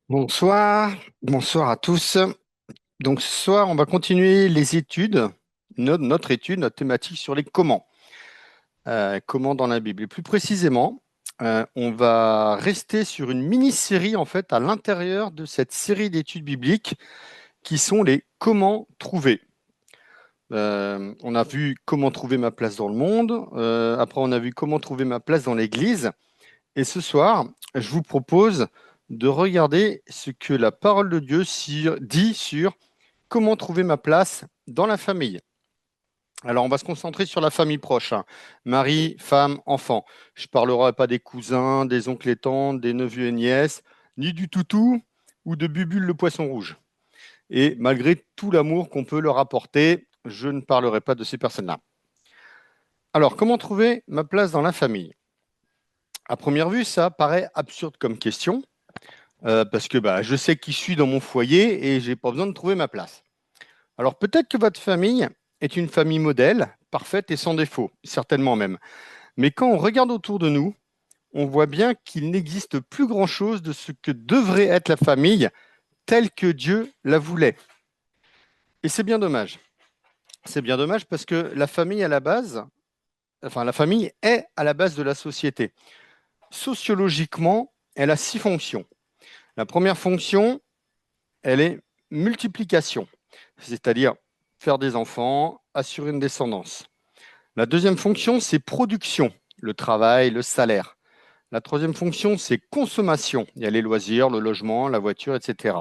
Bonsoir à tous. Donc ce soir, on va continuer les études, notre étude, notre thématique sur les comment. Comment dans la Bible. Et plus précisément, on va rester sur une mini-série en fait à l'intérieur de cette série d'études bibliques qui sont les comment trouver. On a vu comment trouver ma place dans le monde. Après, on a vu comment trouver ma place dans l'Église. Et ce soir, je vous propose de regarder ce que la parole de Dieu dit sur comment trouver ma place dans la famille. Alors, on va se concentrer sur la famille proche, hein. Mari, femme, enfant. Je ne parlerai pas des cousins, des oncles et tantes, des neveux et nièces, ni du toutou ou de Bubule le poisson rouge. Et malgré tout l'amour qu'on peut leur apporter, je ne parlerai pas de ces personnes-là. Alors, comment trouver ma place dans la famille? À première vue, ça paraît absurde comme question, parce que je sais qui je suis dans mon foyer et je n'ai pas besoin de trouver ma place. Alors peut-être que votre famille est une famille modèle, parfaite et sans défaut, certainement même. Mais quand on regarde autour de nous, on voit bien qu'il n'existe plus grand-chose de ce que devrait être la famille telle que Dieu la voulait. Et c'est bien dommage. C'est bien dommage parce que la famille à la base, enfin la famille est à la base de la société. Sociologiquement, elle a 6 fonctions. La première fonction, elle est multiplication, c'est-à-dire faire des enfants, assurer une descendance. La deuxième fonction, c'est production, le travail, le salaire. La troisième fonction, c'est consommation. Il y a les loisirs, le logement, la voiture, etc.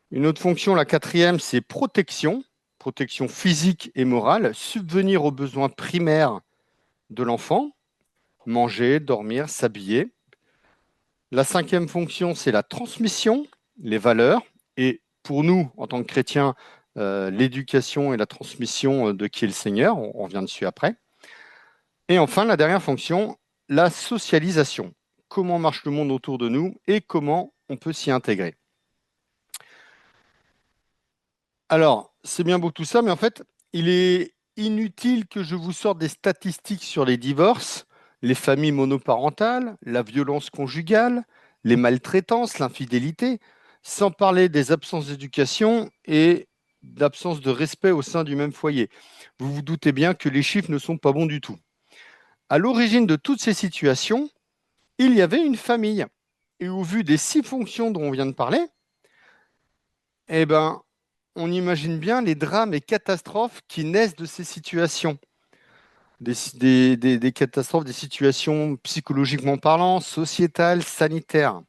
Une autre fonction, la quatrième, c'est protection, protection physique et morale, subvenir aux besoins primaires de l'enfant, manger, dormir, s'habiller. La cinquième fonction, c'est la transmission, les valeurs. Et pour nous, en tant que chrétiens, l'éducation et la transmission de qui est le Seigneur, on revient dessus après. Et enfin, la dernière fonction, la socialisation. Comment marche le monde autour de nous et comment on peut s'y intégrer. Alors, c'est bien beau tout ça, mais en fait, il est inutile que je vous sorte des statistiques sur les divorces, les familles monoparentales, la violence conjugale, les maltraitances, l'infidélité, sans parler des absences d'éducation et d'absence de respect au sein du même foyer. Vous vous doutez bien que les chiffres ne sont pas bons du tout. À l'origine de toutes ces situations, il y avait une famille. Et au vu des 6 fonctions dont on vient de parler, eh ben, on imagine bien les drames et catastrophes qui naissent de ces situations. Des catastrophes, des situations psychologiquement parlant, sociétales, sanitaires.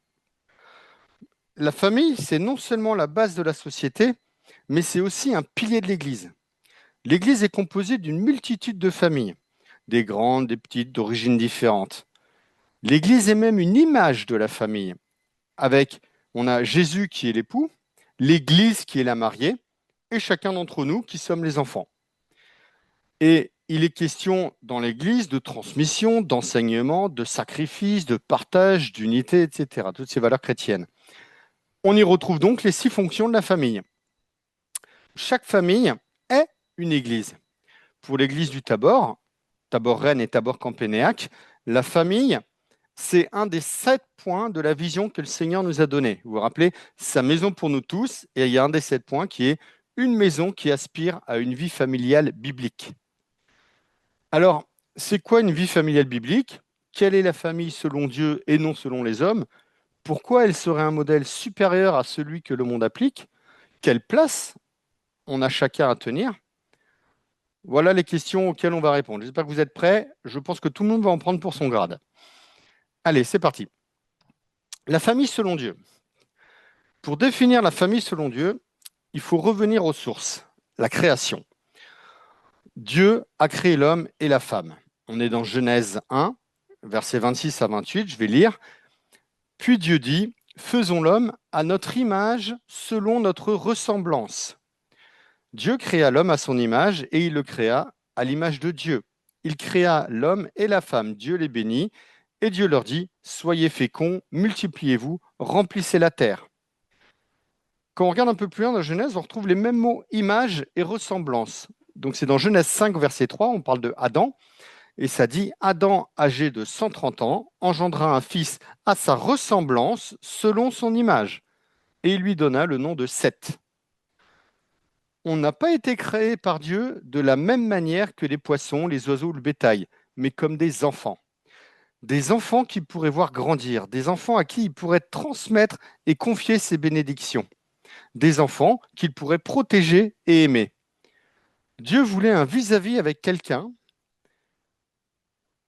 La famille, c'est non seulement la base de la société, mais c'est aussi un pilier de l'Église. L'Église est composée d'une multitude de familles, des grandes, des petites, d'origines différentes. L'Église est même une image de la famille, avec, on a Jésus qui est l'époux, l'Église qui est la mariée, et chacun d'entre nous qui sommes les enfants. Et il est question dans l'Église de transmission, d'enseignement, de sacrifice, de partage, d'unité, etc. Toutes ces valeurs chrétiennes. On y retrouve donc les 6 fonctions de la famille. Chaque famille est une Église. Pour l'Église du Tabor, Tabor-Rennes et Tabor-Campénéac, la famille, c'est un des 7 points de la vision que le Seigneur nous a donnée. Vous vous rappelez, sa maison pour nous tous, et il y a un des 7 points qui est une maison qui aspire à une vie familiale biblique. Alors, c'est quoi une vie familiale biblique? Quelle est la famille selon Dieu et non selon les hommes? Pourquoi elle serait un modèle supérieur à celui que le monde applique? Quelle place on a chacun à tenir? Voilà les questions auxquelles on va répondre. J'espère que vous êtes prêts. Je pense que tout le monde va en prendre pour son grade. Allez, c'est parti. La famille selon Dieu. Pour définir la famille selon Dieu, il faut revenir aux sources, la création. Dieu a créé l'homme et la femme. On est dans Genèse 1, versets 26 à 28, je vais lire. Puis Dieu dit, faisons l'homme à notre image, selon notre ressemblance. Dieu créa l'homme à son image et il le créa à l'image de Dieu. Il créa l'homme et la femme, Dieu les bénit, et Dieu leur dit, soyez féconds, multipliez-vous, remplissez la terre. Quand on regarde un peu plus loin dans Genèse, on retrouve les mêmes mots image et ressemblance. Donc c'est dans Genèse 5, verset 3, on parle de Adam, et ça dit Adam, âgé de 130 ans, engendra un fils à sa ressemblance, selon son image. et il lui donna le nom de Seth. On n'a pas été créé par Dieu de la même manière que les poissons, les oiseaux, le bétail, mais comme des enfants. Des enfants qu'il pourrait voir grandir, des enfants à qui il pourrait transmettre et confier ses bénédictions, des enfants qu'il pourrait protéger et aimer. Dieu voulait un vis-à-vis avec quelqu'un,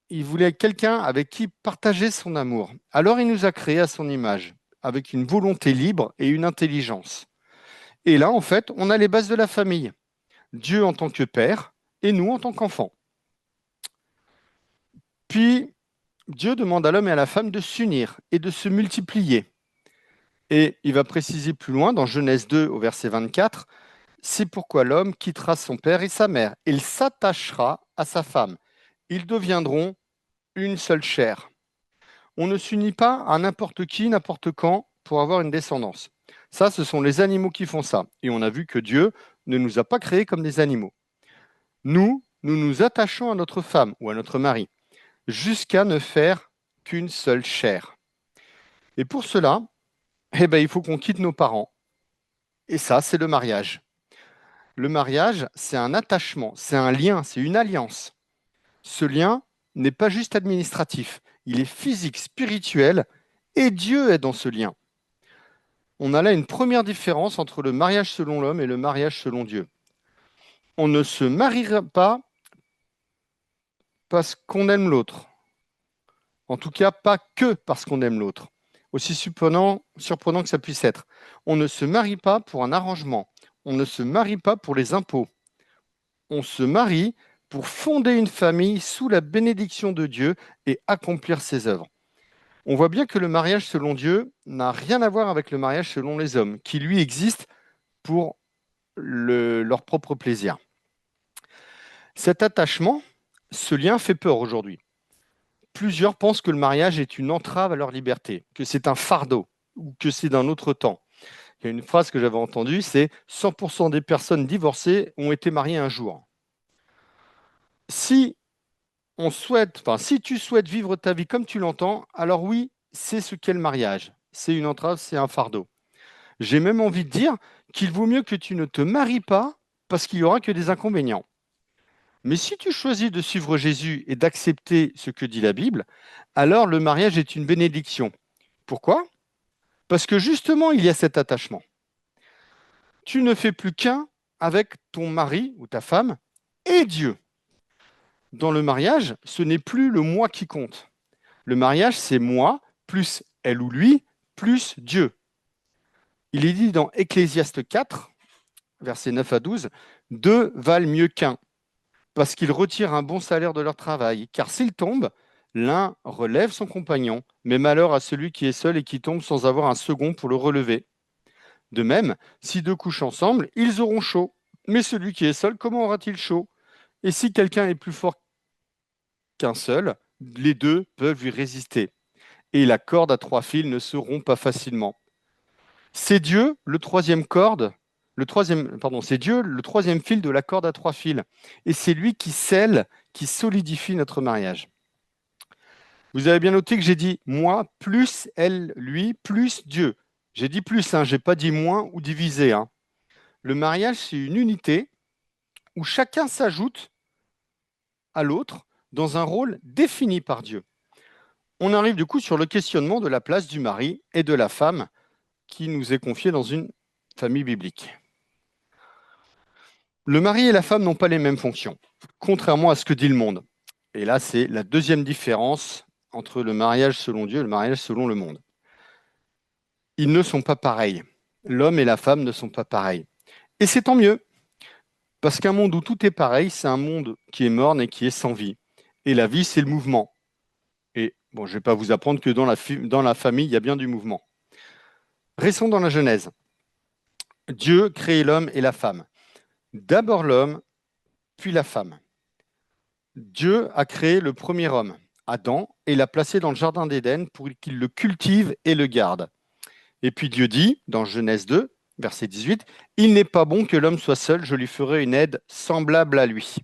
il voulait quelqu'un avec qui partager son amour. Alors il nous a créés à son image, avec une volonté libre et une intelligence. Et là, en fait, on a les bases de la famille. Dieu en tant que père et nous en tant qu'enfants. Puis, Dieu demande à l'homme et à la femme de s'unir et de se multiplier. Et il va préciser plus loin, dans Genèse 2 au verset 24, c'est pourquoi l'homme quittera son père et sa mère. Il s'attachera à sa femme. Ils deviendront une seule chair. On ne s'unit pas à n'importe qui, n'importe quand, pour avoir une descendance. Ça, ce sont les animaux qui font ça. Et on a vu que Dieu ne nous a pas créés comme des animaux. Nous nous attachons à notre femme ou à notre mari, jusqu'à ne faire qu'une seule chair. Et pour cela, il faut qu'on quitte nos parents. Et ça, c'est le mariage. Le mariage, c'est un attachement, c'est un lien, c'est une alliance. Ce lien n'est pas juste administratif, il est physique, spirituel, et Dieu est dans ce lien. On a là une première différence entre le mariage selon l'homme et le mariage selon Dieu. On ne se mariera pas parce qu'on aime l'autre. En tout cas, pas que parce qu'on aime l'autre. Aussi surprenant que ça puisse être. On ne se marie pas pour un arrangement. On ne se marie pas pour les impôts. On se marie pour fonder une famille sous la bénédiction de Dieu et accomplir ses œuvres. On voit bien que le mariage selon Dieu n'a rien à voir avec le mariage selon les hommes, qui lui existe pour leur propre plaisir. Cet attachement, ce lien fait peur aujourd'hui. Plusieurs pensent que le mariage est une entrave à leur liberté, que c'est un fardeau ou que c'est d'un autre temps. Il y a une phrase que j'avais entendue, c'est 100% des personnes divorcées ont été mariées un jour. Si si tu souhaites vivre ta vie comme tu l'entends, alors oui, c'est ce qu'est le mariage. C'est une entrave, c'est un fardeau. J'ai même envie de dire qu'il vaut mieux que tu ne te maries pas parce qu'il n'y aura que des inconvénients. Mais si tu choisis de suivre Jésus et d'accepter ce que dit la Bible, alors le mariage est une bénédiction. Pourquoi? Parce que justement, il y a cet attachement. Tu ne fais plus qu'un avec ton mari ou ta femme et Dieu. Dans le mariage, ce n'est plus le moi qui compte. Le mariage, c'est moi, plus elle ou lui, plus Dieu. Il est dit dans Ecclésiaste 4, versets 9 à 12, deux valent mieux qu'un, parce qu'ils retirent un bon salaire de leur travail. Car s'ils tombent, l'un relève son compagnon, mais malheur à celui qui est seul et qui tombe sans avoir un second pour le relever. De même, si deux couchent ensemble, ils auront chaud. Mais celui qui est seul, comment aura-t-il chaud? Et si quelqu'un est plus fort qu'un seul, les deux peuvent lui résister. Et la corde à trois fils ne se rompt pas facilement. C'est Dieu le troisième corde, c'est Dieu le troisième fil de la corde à trois fils. Et c'est lui qui scelle, qui solidifie notre mariage. Vous avez bien noté que j'ai dit moi plus elle, lui, plus Dieu. J'ai dit plus, je n'ai pas dit moins ou divisé. Le mariage, c'est une unité où chacun s'ajoute à l'autre dans un rôle défini par Dieu. On arrive du coup sur le questionnement de la place du mari et de la femme qui nous est confiée dans une famille biblique. Le mari et la femme n'ont pas les mêmes fonctions, contrairement à ce que dit le monde. Et là, c'est la deuxième différence entre le mariage selon Dieu et le mariage selon le monde. Ils ne sont pas pareils. L'homme et la femme ne sont pas pareils. Et c'est tant mieux, parce qu'un monde où tout est pareil, c'est un monde qui est morne et qui est sans vie. Et la vie, c'est le mouvement. Et bon, je ne vais pas vous apprendre que dans la famille, il y a bien du mouvement. Restons dans la Genèse. Dieu crée l'homme et la femme. D'abord l'homme, puis la femme. Dieu a créé le premier homme, Adam, et l'a placé dans le jardin d'Éden pour qu'il le cultive et le garde. Et puis Dieu dit, dans Genèse 2, verset 18, « Il n'est pas bon que l'homme soit seul, je lui ferai une aide semblable à lui. »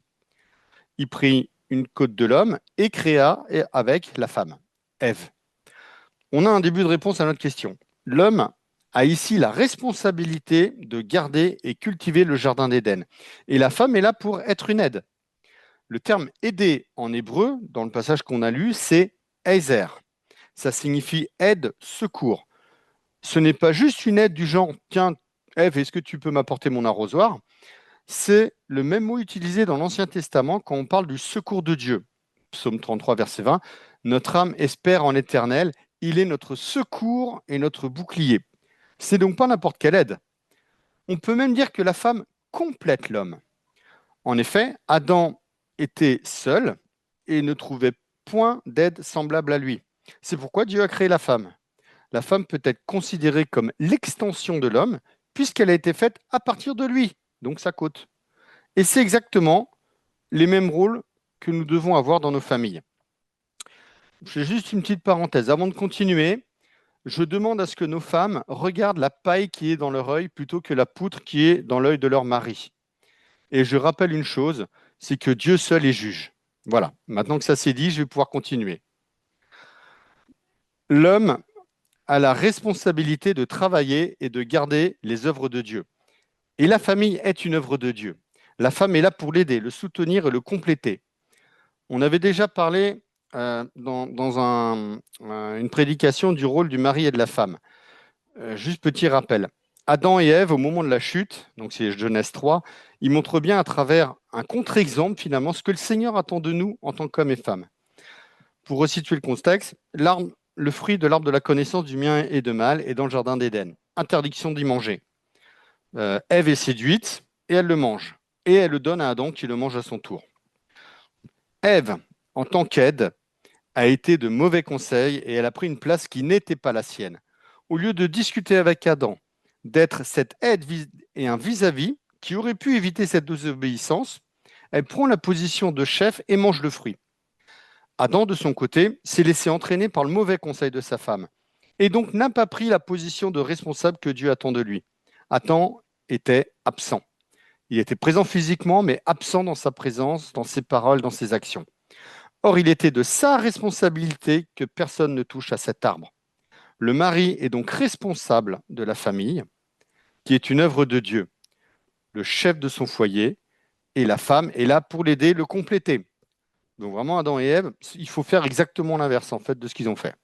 Il prit une côte de l'homme et créa avec la femme, Ève. On a un début de réponse à notre question. L'homme a ici la responsabilité de garder et cultiver le jardin d'Éden. Et la femme est là pour être une aide. Le terme aider en hébreu, dans le passage qu'on a lu, c'est Ezer. Ça signifie aide, secours. Ce n'est pas juste une aide du genre, tiens, Ève, est-ce que tu peux m'apporter mon arrosoir? C'est le même mot utilisé dans l'Ancien Testament quand on parle du secours de Dieu. Psaume 33, verset 20. Notre âme espère en l'Éternel, il est notre secours et notre bouclier. C'est donc pas n'importe quelle aide. On peut même dire que la femme complète l'homme. En effet, Adam était seul et ne trouvait point d'aide semblable à lui. C'est pourquoi Dieu a créé la femme. La femme peut être considérée comme l'extension de l'homme, puisqu'elle a été faite à partir de lui, donc sa côte. Et c'est exactement les mêmes rôles que nous devons avoir dans nos familles. Je fais juste une petite parenthèse. Avant de continuer, je demande à ce que nos femmes regardent la paille qui est dans leur œil plutôt que la poutre qui est dans l'œil de leur mari. Et je rappelle une chose, c'est que Dieu seul est juge. Voilà, maintenant que ça c'est dit, je vais pouvoir continuer. L'homme a la responsabilité de travailler et de garder les œuvres de Dieu. Et la famille est une œuvre de Dieu. La femme est là pour l'aider, le soutenir et le compléter. On avait déjà parlé dans une prédication du rôle du mari et de la femme. Juste petit rappel. Adam et Ève, au moment de la chute, donc c'est Genèse 3, ils montrent bien à travers un contre-exemple finalement ce que le Seigneur attend de nous en tant qu'hommes et femmes. Pour resituer le contexte, le fruit de l'arbre de la connaissance du bien et de mal est dans le jardin d'Éden. Interdiction d'y manger. Ève est séduite et elle le mange. Et elle le donne à Adam qui le mange à son tour. Ève, en tant qu'aide, a été de mauvais conseils et elle a pris une place qui n'était pas la sienne. Au lieu de discuter avec Adam, d'être cette aide et un vis-à-vis qui aurait pu éviter cette désobéissance, elle prend la position de chef et mange le fruit. Adam, de son côté, s'est laissé entraîner par le mauvais conseil de sa femme et donc n'a pas pris la position de responsable que Dieu attend de lui. Adam était absent. Il était présent physiquement, mais absent dans sa présence, dans ses paroles, dans ses actions. Or, il était de sa responsabilité que personne ne touche à cet arbre. Le mari est donc responsable de la famille, qui est une œuvre de Dieu, le chef de son foyer, et la femme est là pour l'aider, le compléter. Donc vraiment, Adam et Ève, il faut faire exactement l'inverse en fait de ce qu'ils ont fait.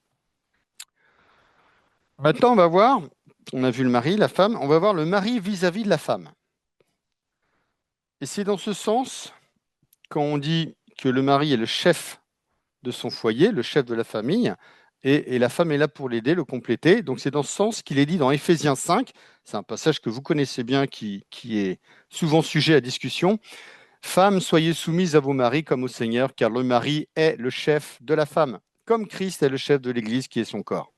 Maintenant, on va voir, on a vu le mari, la femme, on va voir le mari vis-à-vis de la femme. Et c'est dans ce sens, quand on dit que le mari est le chef de son foyer, le chef de la famille, et la femme est là pour l'aider, le compléter. Donc c'est dans ce sens qu'il est dit dans Éphésiens 5, c'est un passage que vous connaissez bien, qui est souvent sujet à discussion. Femmes, soyez soumises à vos maris comme au Seigneur, car le mari est le chef de la femme, comme Christ est le chef de l'Église qui est son corps,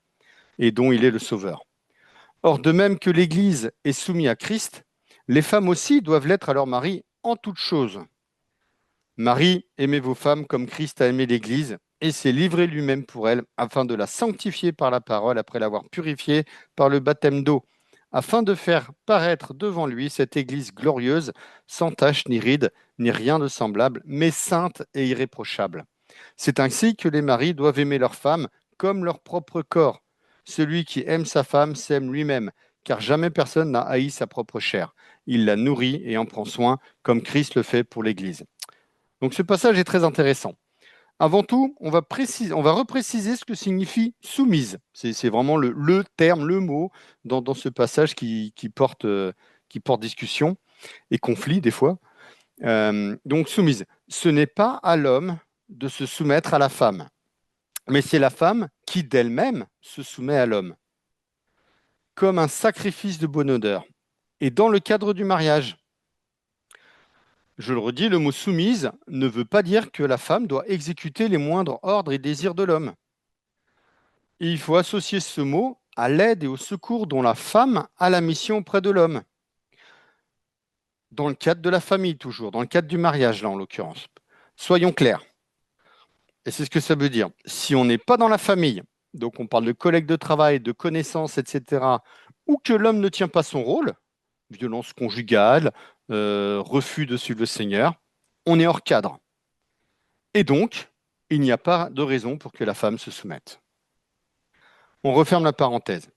et dont il est le sauveur. Or, de même que l'Église est soumise à Christ, les femmes aussi doivent l'être à leur mari en toutes choses. Marie, aimez vos femmes comme Christ a aimé l'Église et s'est livré lui-même pour elle, afin de la sanctifier par la parole, après l'avoir purifiée par le baptême d'eau, afin de faire paraître devant lui cette Église glorieuse, sans tache ni ride, ni rien de semblable, mais sainte et irréprochable. C'est ainsi que les maris doivent aimer leurs femmes comme leur propre corps. Celui qui aime sa femme s'aime lui-même, car jamais personne n'a haï sa propre chair. Il la nourrit et en prend soin, comme Christ le fait pour l'Église. Donc ce passage est très intéressant. Avant tout, on va repréciser ce que signifie soumise. C'est vraiment le terme, le mot dans ce passage qui porte discussion et conflit des fois. Donc soumise, ce n'est pas à l'homme de se soumettre à la femme, mais c'est la femme qui d'elle-même se soumet à l'homme, comme un sacrifice de bonne odeur. Et dans le cadre du mariage, je le redis, le mot soumise ne veut pas dire que la femme doit exécuter les moindres ordres et désirs de l'homme. Et il faut associer ce mot à l'aide et au secours dont la femme a la mission auprès de l'homme. Dans le cadre de la famille, toujours, dans le cadre du mariage, là, en l'occurrence. Soyons clairs. Et c'est ce que ça veut dire. Si on n'est pas dans la famille, donc on parle de collègues de travail, de connaissances, etc., ou que l'homme ne tient pas son rôle, violence conjugale, refus de suivre le Seigneur, on est hors cadre. Et donc, il n'y a pas de raison pour que la femme se soumette. On referme la parenthèse.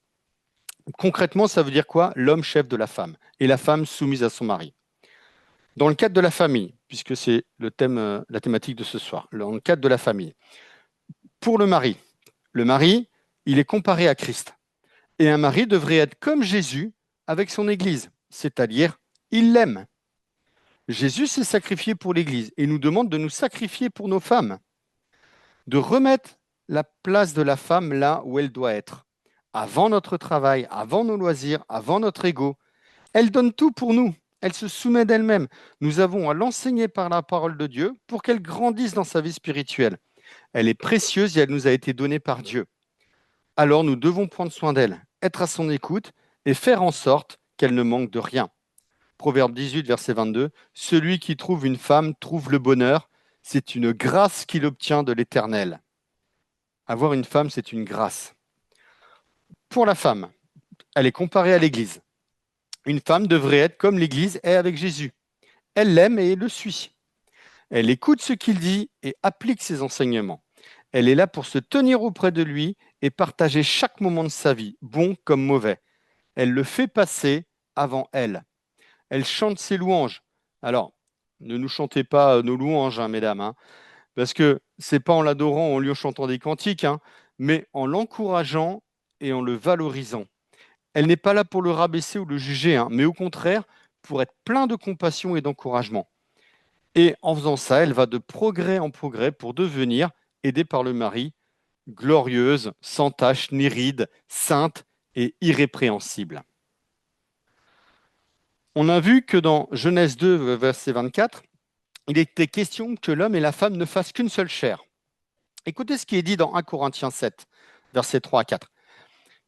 Concrètement, ça veut dire quoi? L'homme chef de la femme et la femme soumise à son mari. Dans le cadre de la famille, puisque c'est le thème, la thématique de ce soir, dans le cadre de la famille, pour le mari, il est comparé à Christ. Et un mari devrait être comme Jésus avec son Église, c'est-à-dire il l'aime. Jésus s'est sacrifié pour l'Église et nous demande de nous sacrifier pour nos femmes, de remettre la place de la femme là où elle doit être, avant notre travail, avant nos loisirs, avant notre ego. Elle donne tout pour nous, elle se soumet d'elle-même. Nous avons à l'enseigner par la parole de Dieu pour qu'elle grandisse dans sa vie spirituelle. Elle est précieuse et elle nous a été donnée par Dieu. Alors nous devons prendre soin d'elle, être à son écoute et faire en sorte qu'elle ne manque de rien. Proverbe 18, verset 22, celui qui trouve une femme trouve le bonheur, c'est une grâce qu'il obtient de l'Éternel. Avoir une femme, c'est une grâce. Pour la femme, elle est comparée à l'Église. Une femme devrait être comme l'Église est avec Jésus. Elle l'aime et le suit. Elle écoute ce qu'il dit et applique ses enseignements. Elle est là pour se tenir auprès de lui et partager chaque moment de sa vie, bon comme mauvais. Elle le fait passer avant elle. Elle chante ses louanges. Alors, ne nous chantez pas nos louanges, hein, mesdames, hein, parce que c'est pas en l'adorant, en lui chantant des cantiques, hein, mais en l'encourageant et en le valorisant. Elle n'est pas là pour le rabaisser ou le juger, hein, mais au contraire, pour être plein de compassion et d'encouragement. Et en faisant ça, elle va de progrès en progrès pour devenir, aidée par le mari, glorieuse, sans tache ni ride, sainte et irrépréhensible. On a vu que dans Genèse 2, verset 24, il était question que l'homme et la femme ne fassent qu'une seule chair. Écoutez ce qui est dit dans 1 Corinthiens 7, versets 3 à 4.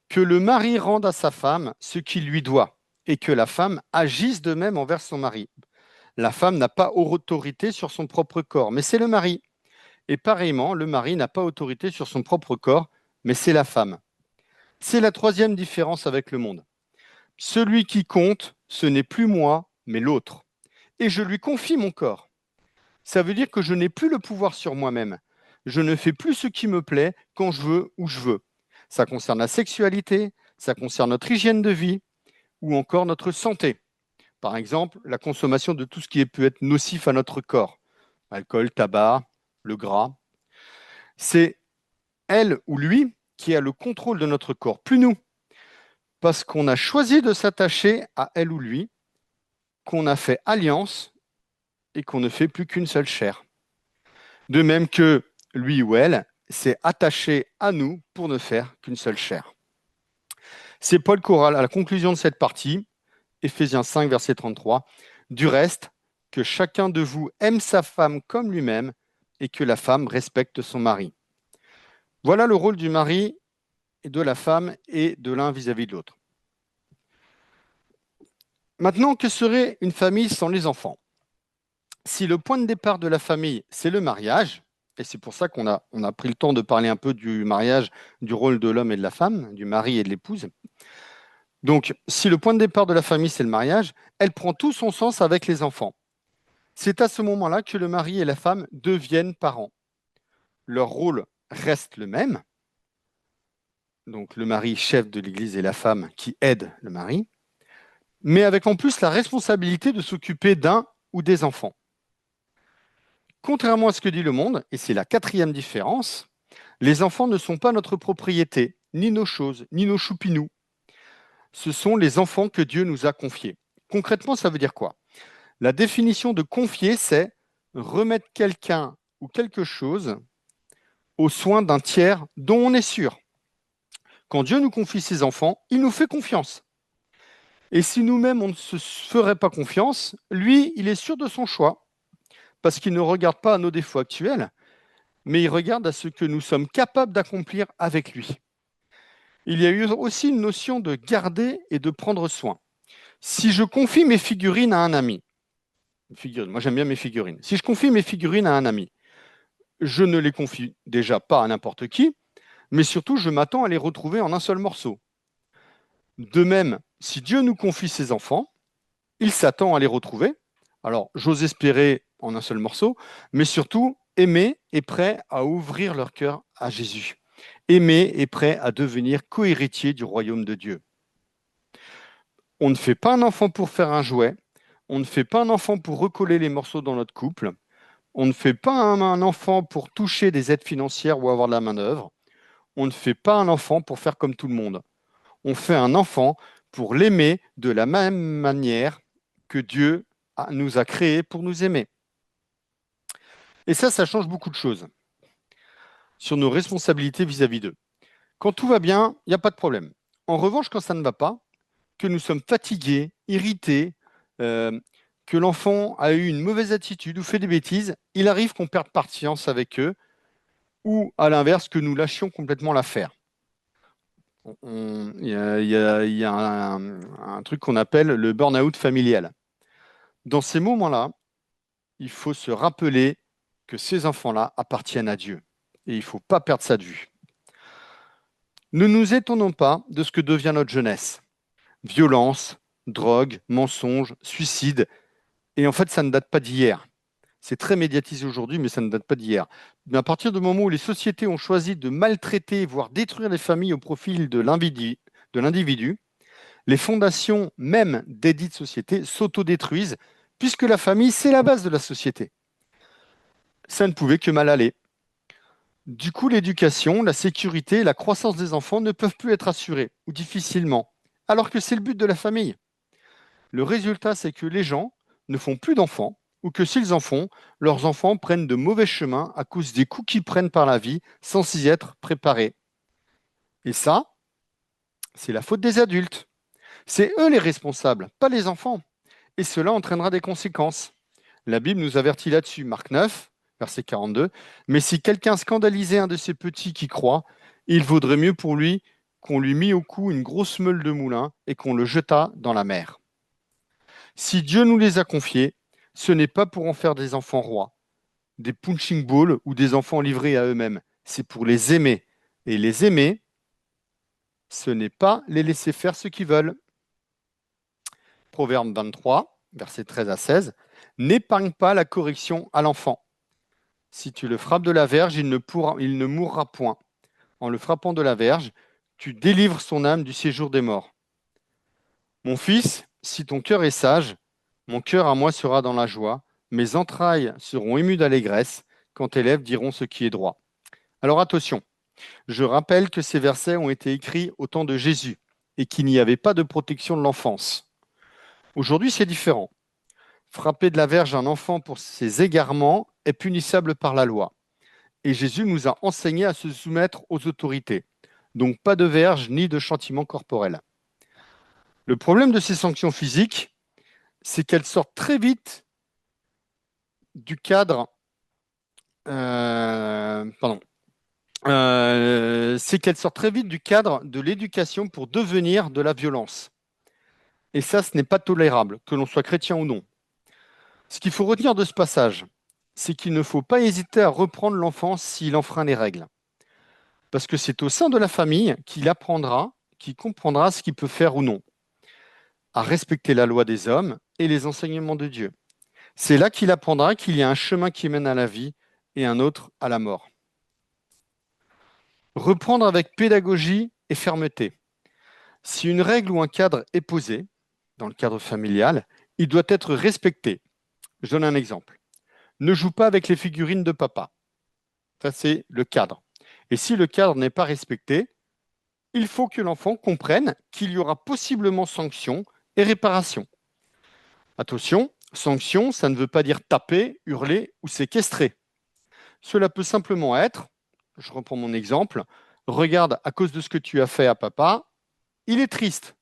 Que le mari rende à sa femme ce qu'il lui doit, et que la femme agisse de même envers son mari. La femme n'a pas autorité sur son propre corps, mais c'est le mari. Et pareillement, le mari n'a pas autorité sur son propre corps, mais c'est la femme. C'est la troisième différence avec le monde. Celui qui compte, ce n'est plus moi, mais l'autre. Et je lui confie mon corps. Ça veut dire que je n'ai plus le pouvoir sur moi-même. Je ne fais plus ce qui me plaît quand je veux, où je veux. Ça concerne la sexualité, ça concerne notre hygiène de vie ou encore notre santé. Par exemple, la consommation de tout ce qui peut être nocif à notre corps. Alcool, tabac, le gras. C'est elle ou lui qui a le contrôle de notre corps, plus nous. Parce qu'on a choisi de s'attacher à elle ou lui, qu'on a fait alliance et qu'on ne fait plus qu'une seule chair. De même que lui ou elle s'est attaché à nous pour ne faire qu'une seule chair. C'est Paul Corral à la conclusion de cette partie, Éphésiens 5, verset 33. Du reste, que chacun de vous aime sa femme comme lui-même et que la femme respecte son mari. Voilà le rôle du mari et de la femme et de l'un vis-à-vis de l'autre. Maintenant, que serait une famille sans les enfants? Si le point de départ de la famille, c'est le mariage, et c'est pour ça on a pris le temps de parler un peu du mariage, du rôle de l'homme et de la femme, du mari et de l'épouse. Donc, si le point de départ de la famille, c'est le mariage, elle prend tout son sens avec les enfants. C'est à ce moment-là que le mari et la femme deviennent parents. Leur rôle reste le même. Donc, le mari chef de l'Église et la femme qui aide le mari, mais avec en plus la responsabilité de s'occuper d'un ou des enfants. Contrairement à ce que dit le monde, et c'est la quatrième différence, les enfants ne sont pas notre propriété, ni nos choses, ni nos choupinous. Ce sont les enfants que Dieu nous a confiés. Concrètement, ça veut dire quoi? La définition de confier, c'est remettre quelqu'un ou quelque chose aux soins d'un tiers dont on est sûr. Quand Dieu nous confie ses enfants, il nous fait confiance. Et si nous-mêmes, on ne se ferait pas confiance, lui, il est sûr de son choix, parce qu'il ne regarde pas à nos défauts actuels, mais il regarde à ce que nous sommes capables d'accomplir avec lui. Il y a eu aussi une notion de garder et de prendre soin. Si je confie mes figurines à un ami, moi j'aime bien mes figurines, si je confie mes figurines à un ami, je ne les confie déjà pas à n'importe qui, mais surtout je m'attends à les retrouver en un seul morceau. De même, si Dieu nous confie ses enfants, il s'attend à les retrouver. Alors, j'ose espérer en un seul morceau, mais surtout aimer et prêt à ouvrir leur cœur à Jésus. Aimer et prêt à devenir co-héritier du royaume de Dieu. On ne fait pas un enfant pour faire un jouet. On ne fait pas un enfant pour recoller les morceaux dans notre couple. On ne fait pas un enfant pour toucher des aides financières ou avoir de la main-d'œuvre. On ne fait pas un enfant pour faire comme tout le monde. On fait un enfant pour l'aimer de la même manière que Dieu nous a créés pour nous aimer. Et ça change beaucoup de choses sur nos responsabilités vis-à-vis d'eux. Quand tout va bien, il n'y a pas de problème. En revanche, quand ça ne va pas, que nous sommes fatigués, irrités, euh, que l'enfant a eu une mauvaise attitude ou fait des bêtises, il arrive qu'on perde patience avec eux ou à l'inverse, que nous lâchions complètement l'affaire. Il y a un truc qu'on appelle le burn-out familial. Dans ces moments-là, il faut se rappeler que ces enfants-là appartiennent à Dieu. Et il ne faut pas perdre ça de vue. Ne nous étonnons pas de ce que devient notre jeunesse. Violence, drogue, mensonges, suicide. Et en fait, ça ne date pas d'hier. C'est très médiatisé aujourd'hui, mais ça ne date pas d'hier. Mais à partir du moment où les sociétés ont choisi de maltraiter, voire détruire les familles au profit de l'individu, les fondations même des dites sociétés s'autodétruisent, puisque la famille, c'est la base de la société. Ça ne pouvait que mal aller. Du coup, l'éducation, la sécurité, la croissance des enfants ne peuvent plus être assurées, ou difficilement, alors que c'est le but de la famille. Le résultat, c'est que les gens ne font plus d'enfants, ou que s'ils en font, leurs enfants prennent de mauvais chemins à cause des coups qu'ils prennent par la vie sans s'y être préparés. Et ça, c'est la faute des adultes. C'est eux les responsables, pas les enfants. Et cela entraînera des conséquences. La Bible nous avertit là-dessus, Marc 9, verset 42. Mais si quelqu'un scandalisait un de ces petits qui croient, il vaudrait mieux pour lui qu'on lui mît au cou une grosse meule de moulin et qu'on le jetât dans la mer. Si Dieu nous les a confiés, ce n'est pas pour en faire des enfants rois, des punching balls ou des enfants livrés à eux-mêmes. C'est pour les aimer. Et les aimer, ce n'est pas les laisser faire ce qu'ils veulent. Proverbe 23, versets 13 à 16. N'épargne pas la correction à l'enfant. Si tu le frappes de la verge, il ne mourra point. En le frappant de la verge, tu délivres son âme du séjour des morts. Mon fils, si ton cœur est sage, mon cœur à moi sera dans la joie, mes entrailles seront émues d'allégresse quand tes lèvres diront ce qui est droit. Alors attention, je rappelle que ces versets ont été écrits au temps de Jésus et qu'il n'y avait pas de protection de l'enfance. Aujourd'hui, c'est différent. Frapper de la verge un enfant pour ses égarements est punissable par la loi. Et Jésus nous a enseigné à se soumettre aux autorités. Donc pas de verge ni de châtiment corporel. Le problème de ces sanctions physiques, c'est qu'elles sortent très vite du cadre. Pardon. C'est qu'elles sortent très vite du cadre de l'éducation pour devenir de la violence. Et ça, ce n'est pas tolérable, que l'on soit chrétien ou non. Ce qu'il faut retenir de ce passage, c'est qu'il ne faut pas hésiter à reprendre l'enfant s'il enfreint les règles. Parce que c'est au sein de la famille qu'il apprendra, qu'il comprendra ce qu'il peut faire ou non, à respecter la loi des hommes et les enseignements de Dieu. C'est là qu'il apprendra qu'il y a un chemin qui mène à la vie et un autre à la mort. Reprendre avec pédagogie et fermeté. Si une règle ou un cadre est posé, dans le cadre familial, il doit être respecté. Je donne un exemple. Ne joue pas avec les figurines de papa. Ça, c'est le cadre. Et si le cadre n'est pas respecté, il faut que l'enfant comprenne qu'il y aura possiblement sanction et réparation. Attention, sanction, ça ne veut pas dire taper, hurler ou séquestrer. Cela peut simplement être, je reprends mon exemple, regarde, à cause de ce que tu as fait à papa, il est triste.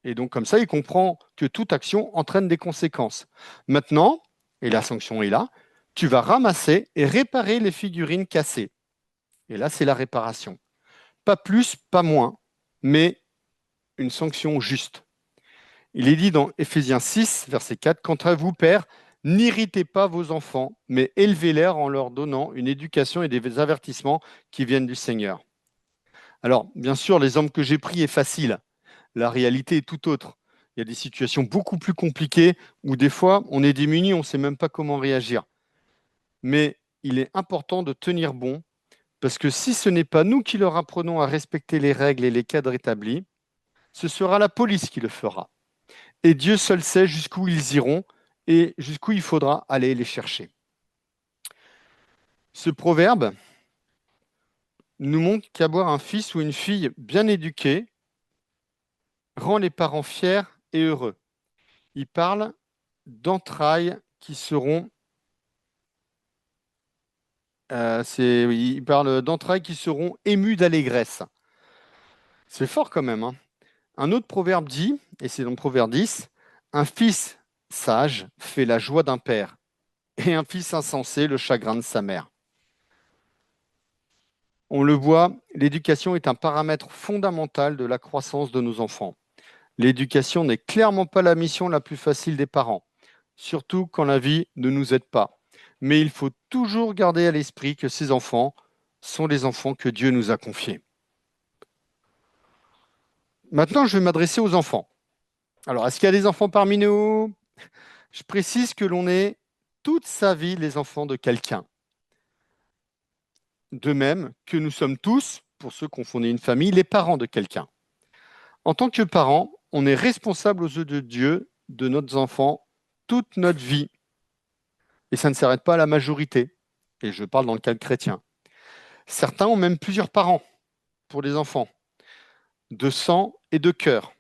Et donc comme ça, il comprend que toute action entraîne des conséquences. Maintenant, et la sanction est là, tu vas ramasser et réparer les figurines cassées. Et là, c'est la réparation. Pas plus, pas moins, mais une sanction juste. Il est dit dans Éphésiens 6, verset 4, quant à vous, pères, n'irritez pas vos enfants, mais élevez-les en leur donnant une éducation et des avertissements qui viennent du Seigneur. Alors, bien sûr, l'exemple que j'ai pris est facile. La réalité est tout autre. Il y a des situations beaucoup plus compliquées où des fois, on est démuni, on ne sait même pas comment réagir. Mais il est important de tenir bon, parce que si ce n'est pas nous qui leur apprenons à respecter les règles et les cadres établis, ce sera la police qui le fera. Et Dieu seul sait jusqu'où ils iront et jusqu'où il faudra aller les chercher. Ce proverbe nous montre qu'avoir un fils ou une fille bien éduqué rend les parents fiers et heureux. Il parle d'entrailles qui seront il parle d'entrailles qui seront émues d'allégresse. C'est fort quand même, hein. Un autre proverbe dit, et c'est dans le proverbe 10, un fils sage fait la joie d'un père, et un fils insensé le chagrin de sa mère. On le voit, l'éducation est un paramètre fondamental de la croissance de nos enfants. L'éducation n'est clairement pas la mission la plus facile des parents, surtout quand la vie ne nous aide pas. Mais il faut toujours garder à l'esprit que ces enfants sont les enfants que Dieu nous a confiés. Maintenant, je vais m'adresser aux enfants. Alors, est-ce qu'il y a des enfants parmi nous? Je précise que l'on est toute sa vie les enfants de quelqu'un. De même que nous sommes tous, pour ceux qui ont fondé une famille, les parents de quelqu'un. En tant que parents, on est responsable aux yeux de Dieu de nos enfants toute notre vie. Et ça ne s'arrête pas à la majorité. Et je parle dans le cadre chrétien. Certains ont même plusieurs parents pour les enfants, de sang et de cœur.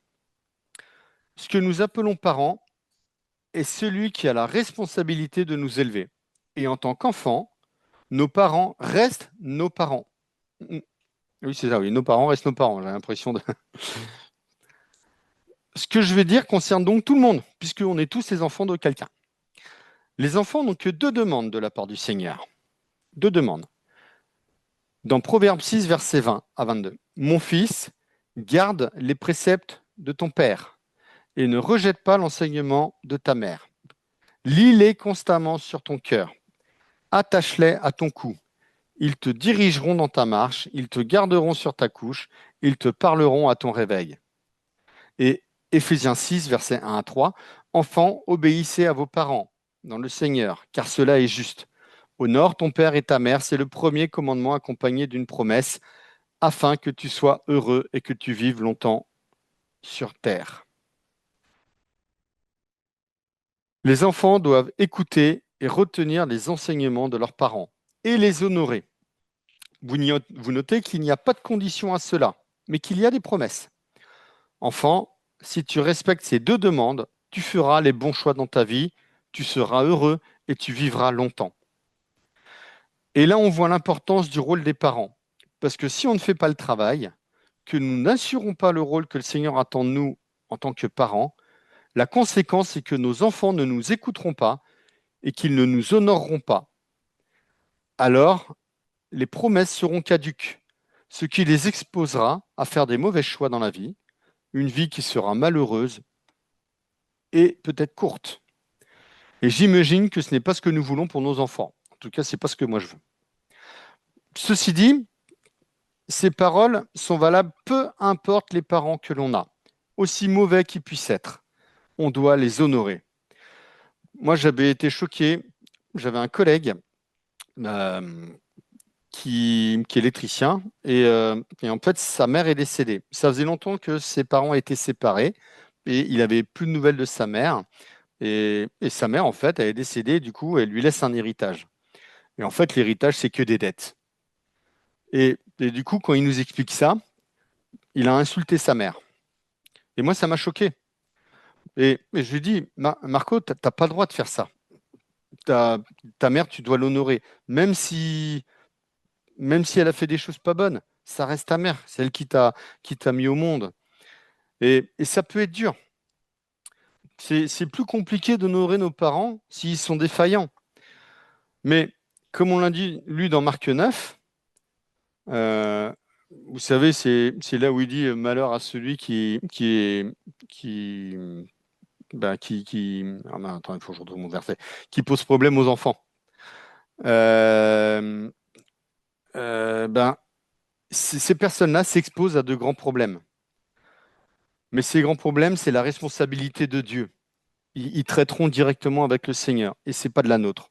Ce que nous appelons parents est celui qui a la responsabilité de nous élever. Et en tant qu'enfants, nos parents restent nos parents. Oui, c'est ça, oui, nos parents restent nos parents, j'ai l'impression de... Ce que je vais dire concerne donc tout le monde, puisqu'on est tous les enfants de quelqu'un. Les enfants n'ont que deux demandes de la part du Seigneur. Deux demandes. Dans Proverbe 6, versets 20 à 22. Mon fils, garde les préceptes de ton père et ne rejette pas l'enseignement de ta mère. Lis-les constamment sur ton cœur. Attache-les à ton cou. Ils te dirigeront dans ta marche, ils te garderont sur ta couche, ils te parleront à ton réveil. Et Éphésiens 6, versets 1 à 3. Enfants, obéissez à vos parents dans le Seigneur, car cela est juste. Honore ton père et ta mère, c'est le premier commandement accompagné d'une promesse, afin que tu sois heureux et que tu vives longtemps sur terre. Les enfants doivent écouter et retenir les enseignements de leurs parents et les honorer. Vous notez qu'il n'y a pas de condition à cela, mais qu'il y a des promesses. Enfant, si tu respectes ces deux demandes, tu feras les bons choix dans ta vie, tu seras heureux et tu vivras longtemps. Et là, on voit l'importance du rôle des parents. Parce que si on ne fait pas le travail, que nous n'assurons pas le rôle que le Seigneur attend de nous en tant que parents, la conséquence est que nos enfants ne nous écouteront pas et qu'ils ne nous honoreront pas. Alors, les promesses seront caduques, ce qui les exposera à faire des mauvais choix dans la vie, une vie qui sera malheureuse et peut-être courte. Et j'imagine que ce n'est pas ce que nous voulons pour nos enfants. En tout cas, ce n'est pas ce que moi je veux. Ceci dit, ces paroles sont valables peu importe les parents que l'on a, aussi mauvais qu'ils puissent être. On doit les honorer. Moi, j'avais été choqué. J'avais un collègue qui est électricien et en fait, sa mère est décédée. Ça faisait longtemps que ses parents étaient séparés et il avait plus de nouvelles de sa mère. Et sa mère, en fait, elle est décédée. Du coup, elle lui laisse un héritage. Et en fait, l'héritage, c'est que des dettes. Et du coup, quand il nous explique ça, il a insulté sa mère. Et moi, ça m'a choqué. Et je lui dis, Marco, tu n'as pas le droit de faire ça. Ta mère, tu dois l'honorer. Même si elle a fait des choses pas bonnes, ça reste ta mère. C'est elle qui t'a mis au monde. Et ça peut être dur. C'est plus compliqué d'honorer nos parents s'ils sont défaillants. Mais comme on l'a dit, lui, dans Marc 9, vous savez, c'est là où il dit malheur à celui attends, il faut que je retrouve mon verset, qui pose problème aux enfants. Euh, ces personnes-là s'exposent à de grands problèmes. Mais ces grands problèmes, c'est la responsabilité de Dieu. Ils traiteront directement avec le Seigneur et c'est pas de la nôtre.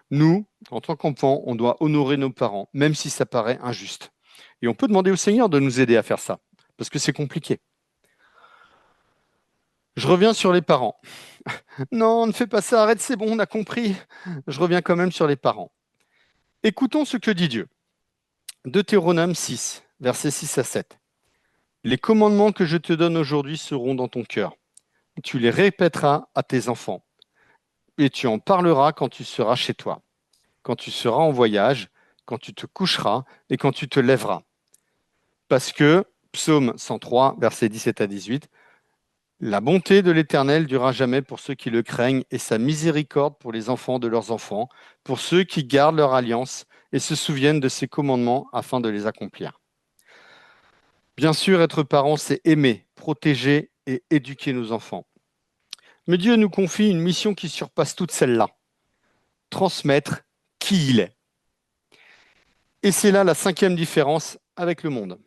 Nous, en tant qu'enfants, on doit honorer nos parents, même si ça paraît injuste. Et on peut demander au Seigneur de nous aider à faire ça, parce que c'est compliqué. Je reviens sur les parents. Non, ne fais pas ça, arrête, c'est bon, on a compris. Je reviens quand même sur les parents. Écoutons ce que dit Dieu. Deutéronome 6, versets 6 à 7. Les commandements que je te donne aujourd'hui seront dans ton cœur. Tu les répéteras à tes enfants et tu en parleras quand tu seras chez toi, quand tu seras en voyage, quand tu te coucheras et quand tu te lèveras. Parce que, psaume 103, versets 17 à 18, la bonté de l'Éternel durera jamais pour ceux qui le craignent et sa miséricorde pour les enfants de leurs enfants, pour ceux qui gardent leur alliance et se souviennent de ses commandements afin de les accomplir. Bien sûr, être parent, c'est aimer, protéger et éduquer nos enfants. Mais Dieu nous confie une mission qui surpasse toutes celles-là, transmettre qui il est. Et c'est là la cinquième différence avec le monde.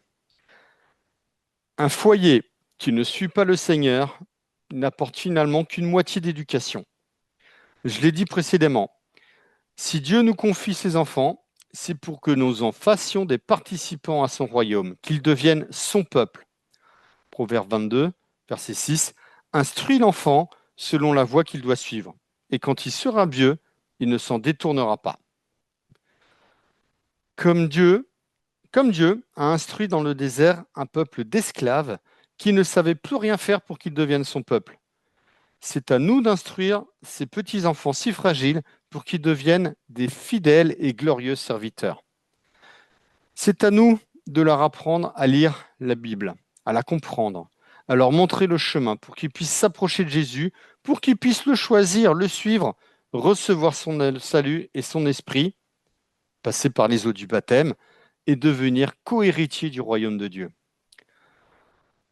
Un foyer qui ne suit pas le Seigneur n'apporte finalement qu'une moitié d'éducation. Je l'ai dit précédemment, si Dieu nous confie ses enfants, c'est pour que nous en fassions des participants à son royaume, qu'ils deviennent son peuple. Proverbe 22, verset 6, instruis l'enfant selon la voie qu'il doit suivre, et quand il sera vieux, il ne s'en détournera pas. Comme Dieu a instruit dans le désert un peuple d'esclaves qui ne savait plus rien faire pour qu'il devienne son peuple. C'est à nous d'instruire ces petits-enfants si fragiles pour qu'ils deviennent des fidèles et glorieux serviteurs. C'est à nous de leur apprendre à lire la Bible, à la comprendre, à leur montrer le chemin pour qu'ils puissent s'approcher de Jésus, pour qu'ils puissent le choisir, le suivre, recevoir son salut et son esprit, passer par les eaux du baptême et devenir co-héritier du royaume de Dieu.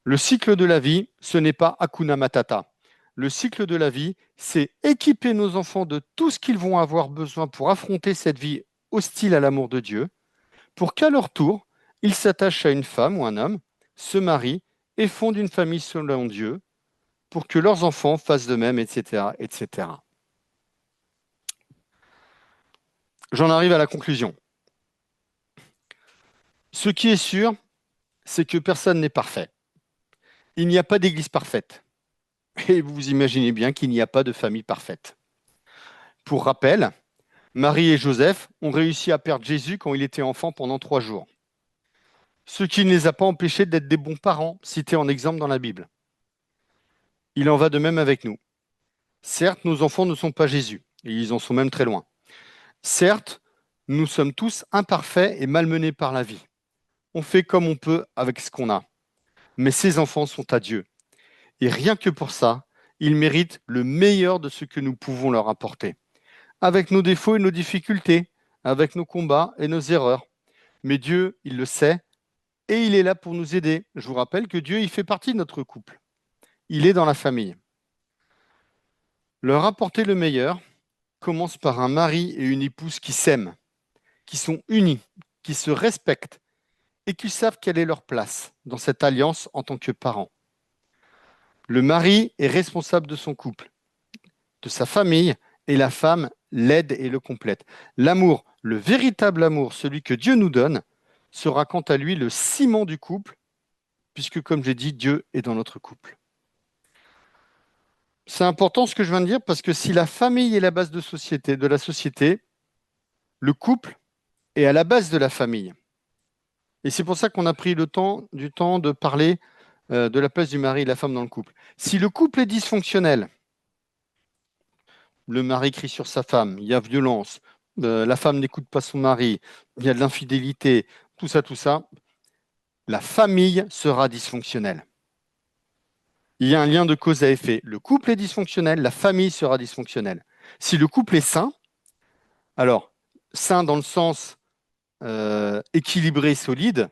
Le cycle de la vie, ce n'est pas Hakuna Matata. Le cycle de la vie, c'est équiper nos enfants de tout ce qu'ils vont avoir besoin pour affronter cette vie hostile à l'amour de Dieu, pour qu'à leur tour, ils s'attachent à une femme ou un homme, se marient et fondent une famille selon Dieu, pour que leurs enfants fassent de même, etc., etc. J'en arrive à la conclusion. Ce qui est sûr, c'est que personne n'est parfait. Il n'y a pas d'église parfaite. Et vous imaginez bien qu'il n'y a pas de famille parfaite. Pour rappel, Marie et Joseph ont réussi à perdre Jésus quand il était enfant pendant 3 jours. Ce qui ne les a pas empêchés d'être des bons parents, cités en exemple dans la Bible. Il en va de même avec nous. Certes, nos enfants ne sont pas Jésus, et ils en sont même très loin. Certes, nous sommes tous imparfaits et malmenés par la vie. On fait comme on peut avec ce qu'on a. Mais ces enfants sont à Dieu. Et rien que pour ça, ils méritent le meilleur de ce que nous pouvons leur apporter. Avec nos défauts et nos difficultés, avec nos combats et nos erreurs. Mais Dieu, il le sait, et il est là pour nous aider. Je vous rappelle que Dieu, il fait partie de notre couple. Il est dans la famille. Leur apporter le meilleur commence par un mari et une épouse qui s'aiment, qui sont unis, qui se respectent et qui savent quelle est leur place dans cette alliance en tant que parents. Le mari est responsable de son couple, de sa famille, et la femme l'aide et le complète. L'amour, le véritable amour, celui que Dieu nous donne, sera quant à lui le ciment du couple, puisque comme j'ai dit, Dieu est dans notre couple. C'est important ce que je viens de dire parce que si la famille est la base de la société, le couple est à la base de la famille. Et c'est pour ça qu'on a pris du temps de parler de la place du mari et de la femme dans le couple. Si le couple est dysfonctionnel, le mari crie sur sa femme, il y a violence, la femme n'écoute pas son mari, il y a de l'infidélité, tout ça, la famille sera dysfonctionnelle. Il y a un lien de cause à effet. Le couple est dysfonctionnel, la famille sera dysfonctionnelle. Si le couple est sain, alors sain dans le sens équilibré, solide,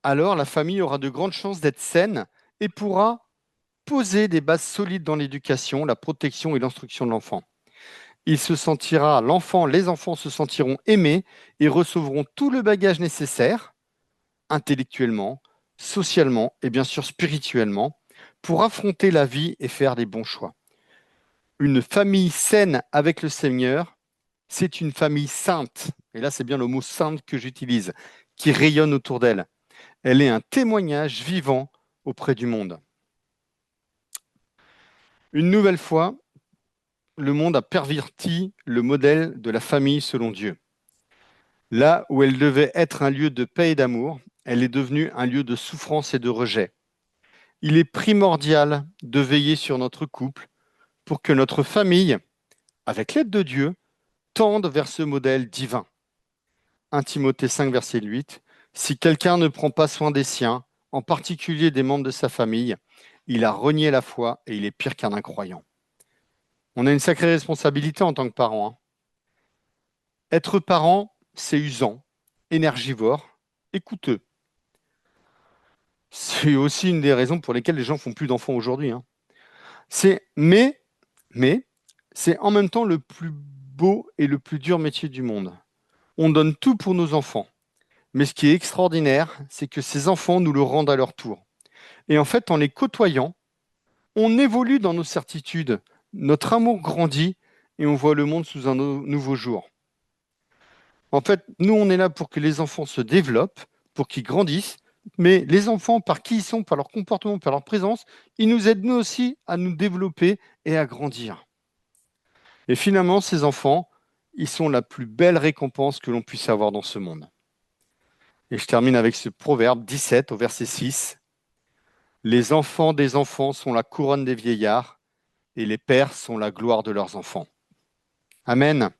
alors la famille aura de grandes chances d'être saine et pourra poser des bases solides dans l'éducation, la protection et l'instruction de l'enfant. Les enfants se sentiront aimés et recevront tout le bagage nécessaire, intellectuellement, socialement et bien sûr spirituellement, pour affronter la vie et faire des bons choix. Une famille saine avec le Seigneur, c'est une famille sainte, et là c'est bien le mot sainte que j'utilise, qui rayonne autour d'elle. Elle est un témoignage vivant auprès du monde. Une nouvelle fois, le monde a perverti le modèle de la famille selon Dieu. Là où elle devait être un lieu de paix et d'amour, elle est devenue un lieu de souffrance et de rejet. Il est primordial de veiller sur notre couple pour que notre famille, avec l'aide de Dieu, tende vers ce modèle divin. 1 Timothée 5, verset 8. Si quelqu'un ne prend pas soin des siens, en particulier des membres de sa famille, il a renié la foi et il est pire qu'un incroyant. On a une sacrée responsabilité en tant que parent, hein. Être parent, c'est usant, énergivore et coûteux. C'est aussi une des raisons pour lesquelles les gens font plus d'enfants aujourd'hui, hein. Mais, c'est en même temps le plus beau et le plus dur métier du monde. On donne tout pour nos enfants. Mais ce qui est extraordinaire, c'est que ces enfants nous le rendent à leur tour. Et en fait, en les côtoyant, on évolue dans nos certitudes, notre amour grandit et on voit le monde sous un nouveau jour. En fait, nous, on est là pour que les enfants se développent, pour qu'ils grandissent, mais les enfants, par qui ils sont, par leur comportement, par leur présence, ils nous aident nous aussi à nous développer et à grandir. Et finalement, ces enfants, ils sont la plus belle récompense que l'on puisse avoir dans ce monde. Et je termine avec ce proverbe 17 au verset 6. Les enfants des enfants sont la couronne des vieillards, et les pères sont la gloire de leurs enfants. Amen.